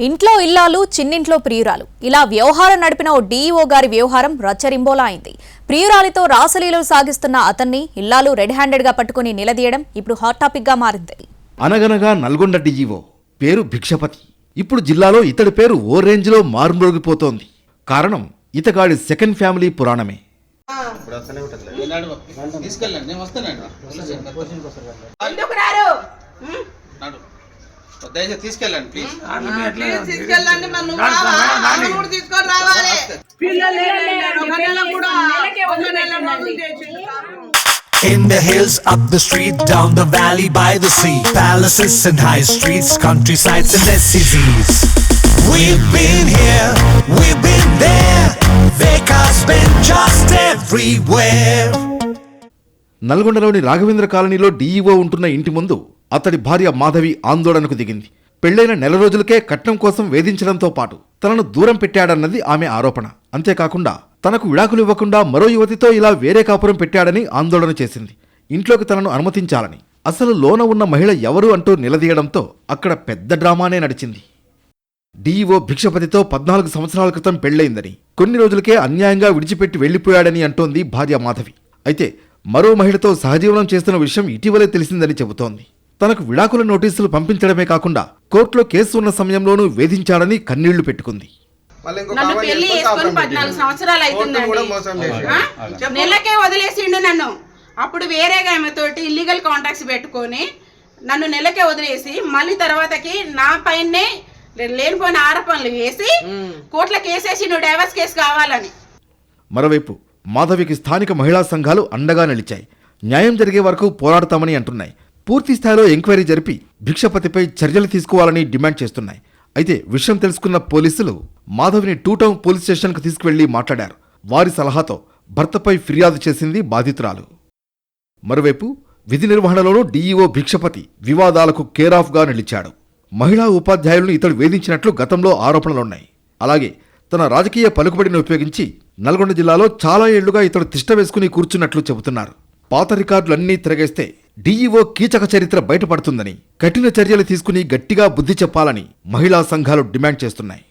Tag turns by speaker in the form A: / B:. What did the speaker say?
A: ఇంట్లో ఇల్లాలు చిన్నింట్లో ప్రియురాలు ఇలా వ్యవహారం నడిపిన ఓ డీఈఓ గారి వ్యవహారం రచ్చరింబోలా అయింది. ప్రియురాలితో రాసలీలలు సాగిస్తున్న అతన్ని ఇల్లాలు రెడ్ హ్యాండెడ్ గా పట్టుకుని నిలదీయడం ఇప్పుడు హాట్ టాపిక్ గా మారింది.
B: అనగనగా నల్గొండ డీఈఓ పేరు భిక్షపతి. ఇప్పుడు జిల్లాలో ఇతడి పేరు ఓ రేంజ్ లో మారుమ్రోగిపోతోంది. కారణం ఇతగాడి సెకండ్ ఫ్యామిలీ పురాణమే.
C: తీసుకెళ్ళండి please.
D: In the hills, up the street, down the valley, by the sea, palaces and high streets, countrysides and SCZs. We've been here, we've been there, Veka's been just everywhere.
B: నల్గొండలోని రాఘవేంద్ర కాలనీలో DEO ఉంటున్న ఇంటి ముందు అతడి భార్య మాధవి ఆందోళనకు దిగింది. పెళ్లైన నెల రోజులకే కట్నం కోసం వేధించడంతో పాటు తనను దూరం పెట్టాడన్నది ఆమె ఆరోపణ. అంతేకాకుండా తనకు విడాకులు ఇవ్వకుండా మరో యువతితో ఇలా వేరే కాపురం పెట్టాడని ఆందోళన చేసింది. ఇంట్లోకి తనను అనుమతించాలని, అసలు లోన ఉన్న మహిళ ఎవరు అంటూ నిలదీయడంతో అక్కడ పెద్ద డ్రామానే నడిచింది. డీఈఓ భిక్షపతితో 14 సంవత్సరాల క్రితం పెళ్లైందని, కొన్ని రోజులకే అన్యాయంగా విడిచిపెట్టి వెళ్లిపోయాడని అంటోంది భార్య మాధవి. అయితే మరో మహిళతో సహజీవనం చేస్తున్న విషయం ఇటీవలే తెలిసిందని చెబుతోంది. తనకు విడాకుల నోటీసులు పంపించడమే కాకుండా కోర్టులో కేసు ఉన్న సమయంలోనూ వేధించాడని కన్నీళ్లు పెట్టుకుంది.
E: నన్ను పెళ్లి చేసుకొని 14 సంవత్సరాలు అవుతుందండి. నెలకే వదిలేసిండు నన్ను. అప్పుడు వేరేగా ఆమెతోటి ఇల్లీగల్ కాంటాక్ట్స్ పెట్టుకొని నన్ను నెలకే వదిలేసి మళ్ళీ తర్వాతకి నా పైనే లేనిపోయిన ఆరోపణలు వేసి కోర్టులో కేసేసి నువ్వు డైవర్స్ కేసు కావాలని.
B: మరోవైపు మాధవికి స్థానిక మహిళా సంఘాలు అండగా నిలిచాయి. న్యాయం జరిగే వరకు పోరాడతామని అంటున్నాయి. పూర్తి స్థాయిలో ఎంక్వైరీ జరిపి భిక్షపతిపై చర్యలు తీసుకోవాలని డిమాండ్ చేస్తున్నాయి. అయితే విషయం తెలుసుకున్న పోలీసులు మాధవిని 2 టౌన్ పోలీస్ స్టేషన్కు తీసుకువెళ్లి మాట్లాడారు. వారి సలహాతో భర్తపై ఫిర్యాదు చేసింది బాధితురాలు. మరోవైపు విధి నిర్వహణలోనూ డీఈఓ భిక్షపతి వివాదాలకు కేరాఫ్గా నిలిచాడు. మహిళా ఉపాధ్యాయులను ఇతడు వేధించినట్లు గతంలో ఆరోపణలున్నాయి. అలాగే తన రాజకీయ పలుకుబడిని ఉపయోగించి నల్గొండ జిల్లాలో చాలా ఏళ్లుగా ఇతడు తిష్ట వేసుకుని కూర్చున్నట్లు చెబుతున్నారు. పాత రికార్డులన్నీ తిరగేస్తే డీఈఓ కీచక చరిత్ర బయటపడుతుందని, కఠిన చర్యలు తీసుకుని గట్టిగా బుద్ధి చెప్పాలని మహిళా సంఘాలు డిమాండ్ చేస్తున్నాయి.